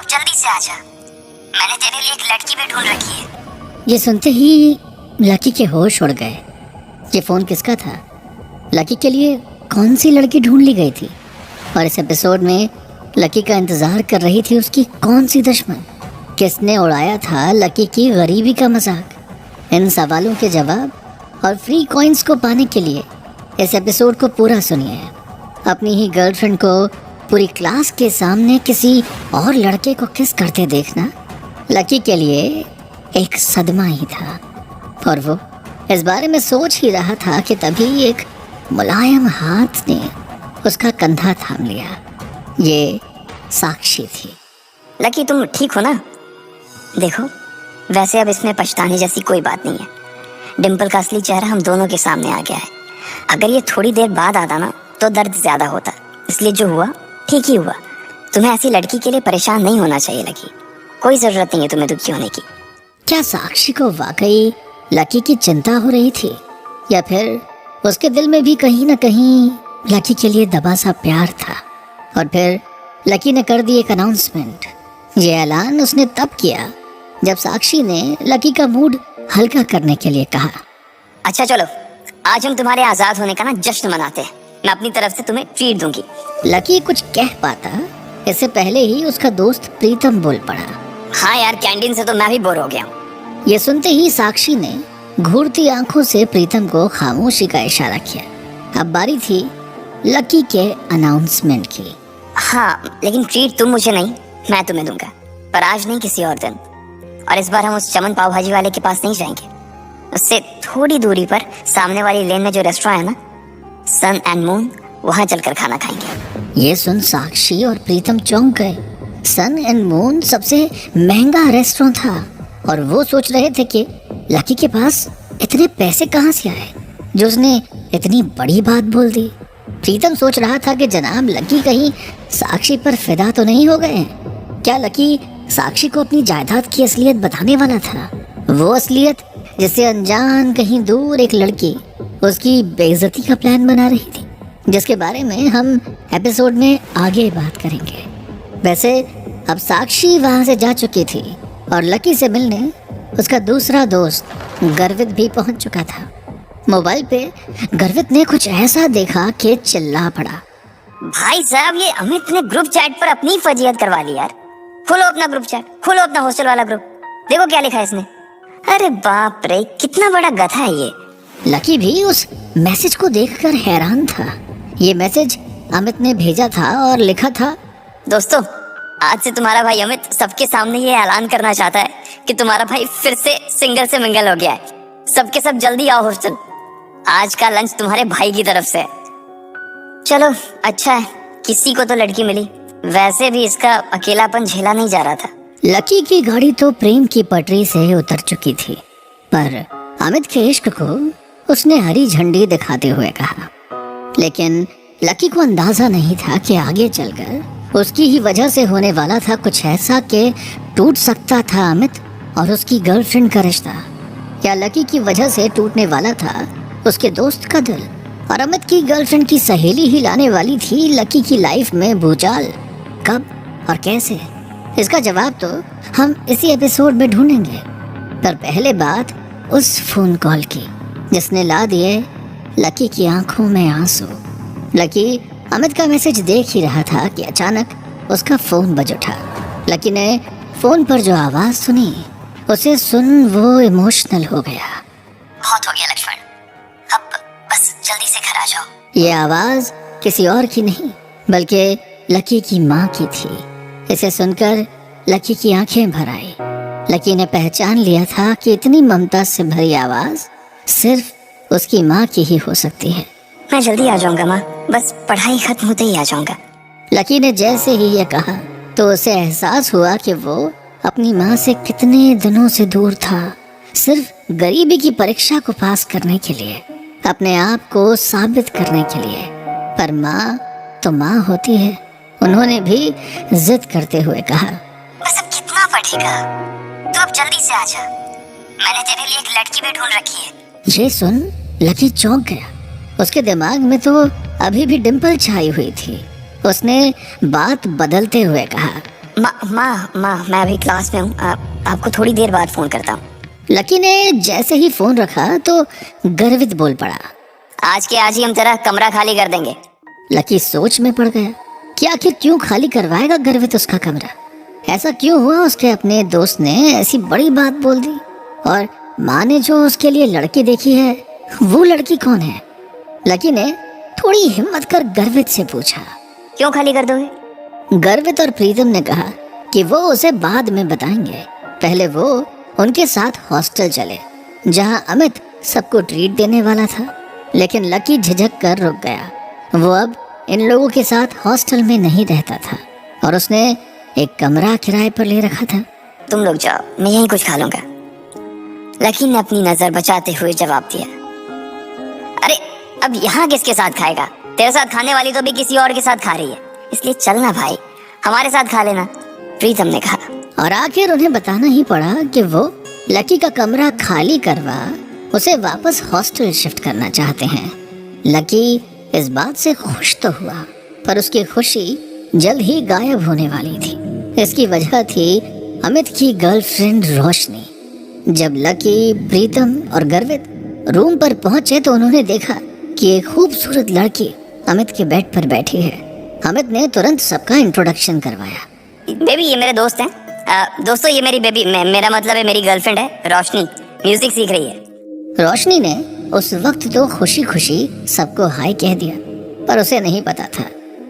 जल्दी से आजा, मैंने तेरे लिए एक लड़की भी ढूंढ रखी है। ये सुनते ही लकी के होश उड़ गए। ये फोन किसका था? लकी के लिए कौन सी लड़की ढूंढ ली गई थी? और इस एपिसोड में लकी का इंतजार कर रही थी उसकी कौन सी दुश्मन? किसने उड़ाया था लकी की गरीबी का मजाक? इन सवालों के जवाब और फ्री कॉइन्स को पाने के लिए इस एपिसोड को पूरा सुनिए। अपनी ही गर्लफ्रेंड को पूरी क्लास के सामने किसी और लड़के को किस करते देखना लकी के लिए एक सदमा ही था, और वो इस बारे में सोच ही रहा था कि तभी एक मुलायम हाथ ने उसका कंधा थाम लिया। ये साक्षी थी। लकी, तुम ठीक हो ना? देखो, वैसे अब इसमें पछताने जैसी कोई बात नहीं है। डिम्पल का असली चेहरा हम दोनों के सामने आ गया है। अगर ये थोड़ी देर बाद आता ना तो दर्द ज्यादा होता, इसलिए जो हुआ ठीक ही हुआ। तुम्हें ऐसी लड़की के लिए परेशान नहीं होना चाहिए लकी, कोई जरूरत नहीं है तुम्हें दुखी होने की। क्या साक्षी को वाकई लकी की चिंता हो रही थी, या फिर उसके दिल में भी कहीं ना कहीं लकी के लिए दबा सा प्यार था? और फिर लकी ने कर दी एक अनाउंसमेंट। ये ऐलान उसने तब किया जब साक्षी ने लकी का मूड हल्का करने के लिए कहा, अच्छा चलो, आज हम तुम्हारे आजाद होने का ना जश्न मनाते हैं। मैं अपनी तरफ से तुम्हें ट्रीट दूंगी। लकी कुछ कह पाता इससे पहले ही उसका दोस्त प्रीतम बोल पड़ा, हाँ यार, कैंटीन से तो मैं भी बोर हो गया हूँ। ये सुनते ही साक्षी ने घूरती आंखों से प्रीतम को खामोशी का इशारा किया। अब बारी थी लकी के अनाउंसमेंट की। हाँ, लेकिन ट्रीट तुम मुझे नहीं, मैं तुम्हें दूंगा, पर आज नहीं, किसी और दिन। और इस बार हम उस चमन पाव भाजी वाले के पास नहीं जाएंगे। उससे थोड़ी दूरी पर सामने वाली लेन में जो रेस्टोरेंट है ना, सन एंड मून, वहां चलकर खाना खाएंगे। ये सुन साक्षी और प्रीतम चौंक गए। सन एंड मून सबसे महंगा रेस्टोरेंट था, और वो सोच रहे थे कि लकी के पास इतने पैसे कहाँ से आए जो उसने इतनी बड़ी बात बोल दी। प्रीतम सोच रहा था कि जनाब लकी कहीं साक्षी पर फिदा तो नहीं हो गए? क्या लकी साक्षी को अपनी जायदाद की असलियत बताने वाला था? वो असलियत जिससे अनजान कहीं दूर एक लड़की उसकी बेइज्जती का प्लान बना रही थी, जिसके बारे में हम एपिसोड में आगे बात करेंगे। वैसे अब साक्षी वहां से जा चुकी थी और लकी से मिलने उसका दूसरा दोस्त गर्वित भी पहुंच चुका था। मोबाइल पे गर्वित ने कुछ ऐसा देखा कि चिल्ला पड़ा, भाई साहब, ये अमित ने ग्रुप चैट पर अपनी फजीहत करवा ली यार। खोलो अपना ग्रुप चैट, खोलो अपना हॉस्टल वाला ग्रुप, देखो क्या लिखा है इसने। अरे बाप रे, कितना बड़ा गधा है ये। लकी भी उस मैसेज को देखकर हैरान था। ये मैसेज अमित ने भेजा था और लिखा था, दोस्तों, आज से तुम्हारा भाई अमित सबके सामने ये ऐलान करना चाहता है कि तुम्हारा भाई फिर से सिंगल से मिंगल हो गया है। सबके सब जल्दी आओ हॉस्टल, आज का लंच तुम्हारे भाई की तरफ से। चलो अच्छा है, किसी को तो लड़की मिली। वैसे भी इसका अकेलापन झेला नहीं जा रहा था। लकी की गाड़ी तो प्रेम की पटरी से उतर चुकी थी, पर अमित के इश्क को उसने हरी झंडी दिखाते हुए कहा। लेकिन लकी को अंदाजा नहीं था कि आगे चलकर उसकी ही वजह से होने वाला था कुछ ऐसा कि टूट सकता था अमित और उसकी गर्लफ्रेंड का रिश्ता। या लकी की वजह से टूटने वाला था उसके दोस्त का दिल, और अमित की गर्लफ्रेंड की सहेली ही लाने वाली थी लकी की लाइफ में भूचाल। कब और कैसे, इसका जवाब तो हम इसी एपिसोड में ढूंढेंगे। पर पहले बात उस फोन कॉल की जिसने ला दिए लकी की आंखों में आंसू। लकी अमित का मैसेज देख ही रहा था कि अचानक उसका फोन बज उठा। लकी ने फोन पर जो आवाज सुनी उसे सुन वो इमोशनल हो गया। बहुत हो गया लक्ष्मण, अब बस जल्दी से घर आ जाओ। ये आवाज किसी और की नहीं बल्कि लकी की माँ की थी। इसे सुनकर लकी की आंखें भर आई। लकी ने पहचान लिया था कि इतनी ममता से भरी आवाज सिर्फ उसकी माँ की ही हो सकती है। मैं जल्दी आ जाऊंगा माँ, बस पढ़ाई खत्म होते ही आ जाऊंगा। लकी ने जैसे ही ये कहा तो उसे एहसास हुआ कि वो अपनी माँ से कितने दिनों से दूर था, सिर्फ गरीबी की परीक्षा को पास करने के लिए, अपने आप को साबित करने के लिए। पर माँ तो माँ होती है। उन्होंने भी जिद करते हुए कहा, बस अब कितना पढ़ेगा, तो अब जल्दी से आजा, मैंने तेरे लिए एक लड़की भी ढूंढ रखी है। ये सुन लकी चौंक गया। उसके दिमाग में तो अभी भी डिम्पल छाई हुई थी। उसने बात बदलते हुए कहा, माँ मैं अभी क्लास में हूँ, आपको थोड़ी देर बाद फोन करता हूँ। लकी ने जैसे ही फोन रखा तो गर्वित बोल पड़ा। आज के आज ही हम तेरा कमरा खाली कर देंगे। लकी सोच में पड़ गया कि आखिर क्यों खाली करवाएगा गर्वित उसका कमरा। ऐसा क्यों हुआ उसके अपने दोस्त ने ऐसी बड़ी बात बोल दी, और माँ ने जो उसके लिए लड़की देखी है वो लड़की कौन है? लकी ने थोड़ी हिम्मत कर गर्वित से पूछा। क्यों खाली कर दोगे? गर्वित और प्रीतम ने कहा कि वो उसे बाद में बताएंगे, पहले वो उनके साथ हॉस्टल चले जहां अमित सबको ट्रीट देने वाला था। लेकिन लकी झिझक कर रुक गया। वो अब इन लोगों के साथ हॉस्टल में नहीं रहता था और उसने एक कमरा किराए पर ले रखा था। तुम लोग जाओ, मैं यहीं कुछ खा लूंगा। लकी ने अपनी नजर बचाते हुए जवाब दिया। अरे अब यहाँ किसके साथ खाएगा? तेरे साथ खाने वाली तो भी किसी और के साथ खा रही है, इसलिए चलना भाई, हमारे साथ खा लेना, प्रीतम ने कहा। और आखिर उन्हें बताना ही पड़ा कि वो लकी का कमरा खाली करवा उसे वापस हॉस्टल शिफ्ट करना चाहते हैं। लकी इस बात से खुश तो हुआ, पर उसकी खुशी जल्द ही गायब होने वाली थी। इसकी वजह थी अमित की गर्लफ्रेंड रोशनी। जब लकी, प्रीतम और गर्वित रूम पर पहुंचे तो उन्होंने देखा कि एक खूबसूरत लड़की अमित के बेड पर बैठी है। अमित ने तुरंत सबका इंट्रोडक्शन करवाया। बेबी ये मेरे दोस्त हैं। दोस्तों ये मेरी बेबी, मेरा मतलब है मेरी गर्लफ्रेंड है रोशनी, म्यूजिक सीख रही है। रोशनी ने उस वक्त तो खुशी खुशी सबको हाय कह दिया, पर उसे नहीं पता था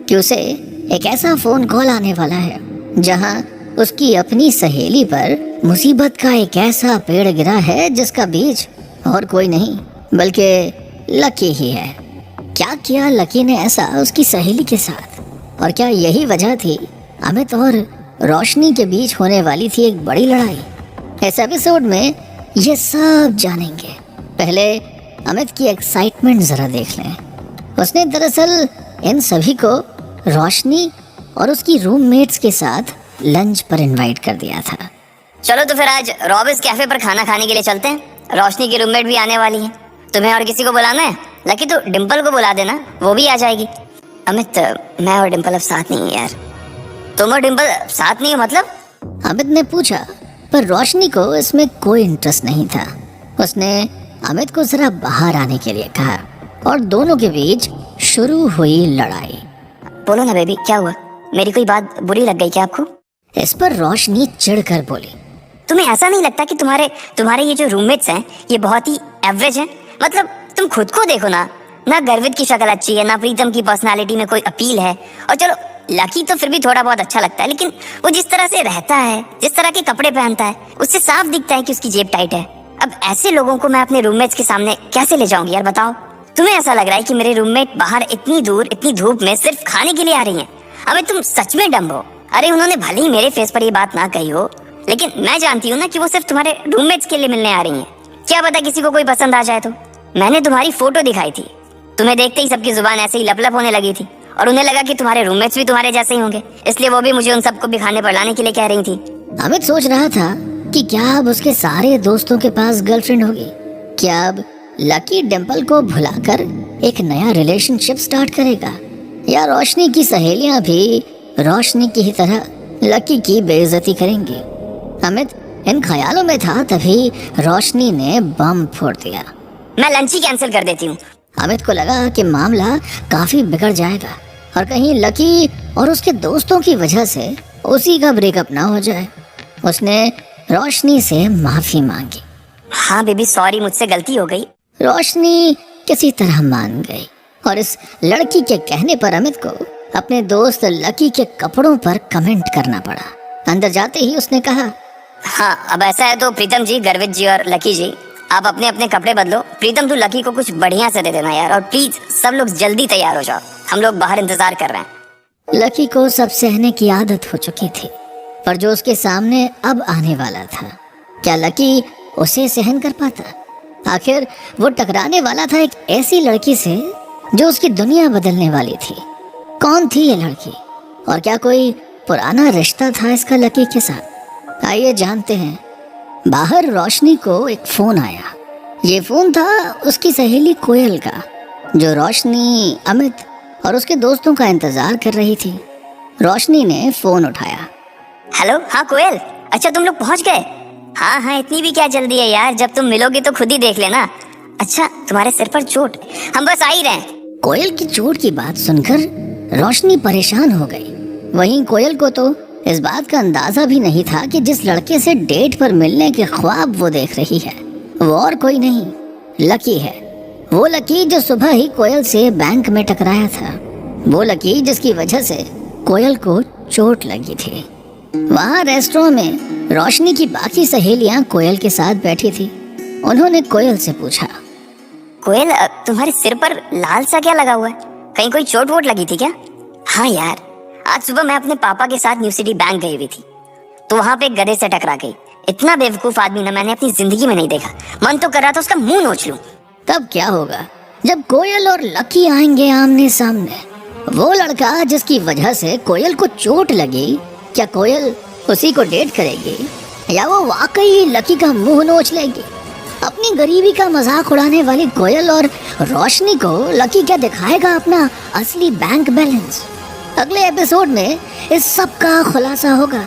कि उसे एक ऐसा फोन कॉल आने वाला है जहां उसकी अपनी सहेली पर मुसीबत का एक ऐसा पेड़ गिरा है जिसका बीज और कोई नहीं बल्कि लकी ही है। क्या किया लकी ने ऐसा उसकी सहेली के साथ, और क्या यही वजह थी अमित और रोशनी के बीच होने वाली थी एक बड़ी लड़ाई? इस एपिसोड में ये सब जानेंगे। पहले अमित की एक्साइटमेंट जरा देख लें। उसने दरअसल इन सभी को रोशनी और उसकी रूममेट्स के साथ लंच पर इनवाइट कर दिया था। चलो तो फिर आज रॉबिन्स कैफे पर खाना खाने के लिए चलते हैं। रोशनी की रूममेट भी आने वाली है। तुम्हें और किसी को बुलाना है? लकी तो डिम्पल को बुला देना, वो भी आ जाएगी। अमित मैं और डिम्पल अब साथ नहीं है यार। तुम और डिम्पल साथ नहीं हो मतलब? अमित ने पूछा, पर रोशनी को इसमें कोई इंटरेस्ट नहीं था। उसने अमित को जरा बाहर आने के लिए कहा और दोनों के बीच शुरू हुई लड़ाई। बोलो ना बेबी, क्या हुआ? मेरी कोई बात बुरी लग गई क्या आपको? इस पर रोशनी चिढ़कर बोली। तुम्हें ऐसा नहीं लगता कि तुम्हारे ये जो रूममेट्स हैं ये बहुत ही एवरेज हैं? मतलब तुम खुद को देखो ना गर्वित की शक्ल अच्छी है, ना प्रीतम की पर्सनालिटी में कोई अपील है, और चलो लकी तो फिर भी थोड़ा बहुत अच्छा लगता है, लेकिन वो जिस तरह से रहता है, जिस तरह के कपड़े पहनता है, उससे साफ दिखता है कि उसकी जेब टाइट है। अब ऐसे लोगों को मैं अपने रूममेट्स के सामने कैसे ले जाऊंगी यार, बताओ? तुम्हें ऐसा लग रहा है कि मेरे रूममेट बाहर इतनी दूर इतनी धूप में सिर्फ खाने के लिए आ रही हैं? अबे तुम सच में डम हो। अरे उन्होंने भले ही मेरे फेस पर ये बात ना कही हो, लेकिन मैं जानती हूँ ना कि वो सिर्फ तुम्हारे रूममेट्स के लिए मिलने आ रही हैं। क्या पता किसी को कोई पसंद आ जाए तो। मैंने तुम्हारी फोटो दिखाई थी, तुम्हें देखते ही सबकी जुबान ऐसे ही लप होने लगी थी, और उन्हें लगा कि तुम्हारे रूममेट्स भी तुम्हारे जैसे ही होंगे, इसलिए वो भी मुझे उन सबको भी खाने पर लाने के लिए कह रही थी। अमित सोच रहा था कि क्या अब उसके सारे दोस्तों के पास गर्लफ्रेंड होगी? क्या अब लकी डिम्पल को भुलाकर एक नया रिलेशनशिप स्टार्ट करेगा, या रोशनी की सहेलियां भी रोशनी की ही तरह लकी की बेइज्जती करेंगी? अमित इन ख्यालों में था, तभी रोशनी ने बम फोड़ दिया। मैं लंच ही कैंसिल कर देती हूँ। अमित को लगा कि मामला काफी बिगड़ जाएगा और कहीं लकी और उसके दोस्तों की वजह से उसी का ब्रेकअप ना हो जाए। उसने रोशनी से माफी मांगी। हाँ बेबी सॉरी, मुझसे गलती हो गई। रोशनी किसी तरह मान गई और इस लड़की के कहने पर अमित को अपने दोस्त लकी के कपड़ों पर कमेंट करना पड़ा। अंदर जाते ही उसने कहा, हाँ अब ऐसा है तो प्रीतम जी, गर्वित जी और लकी जी, आप अपने अपने कपड़े बदलो। प्रीतम तू लकी को कुछ बढ़िया से दे देना यार, और प्लीज सब लोग जल्दी तैयार हो जाओ, हम लोग बाहर इंतजार कर रहे हैं। लकी को सब सहने की आदत हो चुकी थी, पर जो उसके सामने अब आने वाला था, क्या लकी उसे सहन कर पाता? आखिर वो टकराने वाला था एक ऐसी लड़की से जो उसकी दुनिया बदलने वाली थी। कौन थी ये लड़की, और क्या कोई पुराना रिश्ता था इसका लकी के साथ? आइए जानते हैं। बाहर रोशनी को एक फोन आया। ये फोन था उसकी सहेली कोयल का, जो रोशनी, अमित और उसके दोस्तों का इंतजार कर रही थी। रोशनी ने फोन उठाया। हेलो, हाँ कोयल, अच्छा तुम लोग पहुंच गए? हाँ हाँ, इतनी भी क्या जल्दी है यार, जब तुम मिलोगे तो खुद ही देख लेना। अच्छा, तुम्हारे सिर पर चोट? हम बस आ ही रहे हैं। कोयल की चोट की बात सुनकर रोशनी परेशान हो गई। वहीं कोयल को तो इस बात का अंदाजा भी नहीं था कि जिस लड़के से डेट पर मिलने के ख्वाब वो देख रही है वो और कोई नहीं, लकी है। वो लकी जो सुबह ही कोयल से बैंक में टकराया था, वो लकी जिसकी वजह से कोयल को चोट लगी थी। वहाँ रेस्टोरेंट में रोशनी की बाकी सहेलियां कोयल के साथ बैठी थी। उन्होंने कोयल से पूछा, कोयल, तुम्हारे सिर पर लाल सा क्या लगा हुआ है? कहीं कोई चोट वोट लगी थी क्या? हाँ यार, आज सुबह मैं अपने पापा के साथ न्यू सिटी बैंक गई हुई थी, तो वहाँ पे एक गधे से टकरा गई। इतना बेवकूफ आदमी ना मैंने अपनी जिंदगी में नहीं देखा। मन तो कर रहा था उसका मुंह नोच लूं। तब क्या होगा जब कोयल और लकी आएंगे आमने सामने? वो लड़का जिसकी वजह से कोयल को चोट लगी, क्या कोयल उसी को डेट करेगी या वो वाकई लकी का मुंह नोच लेगी? अपनी गरीबी का मजाक उड़ाने वाली कोयल और रोशनी को लकी क्या दिखाएगा अपना असली बैंक बैलेंस? अगले एपिसोड में इस सब का खुलासा होगा।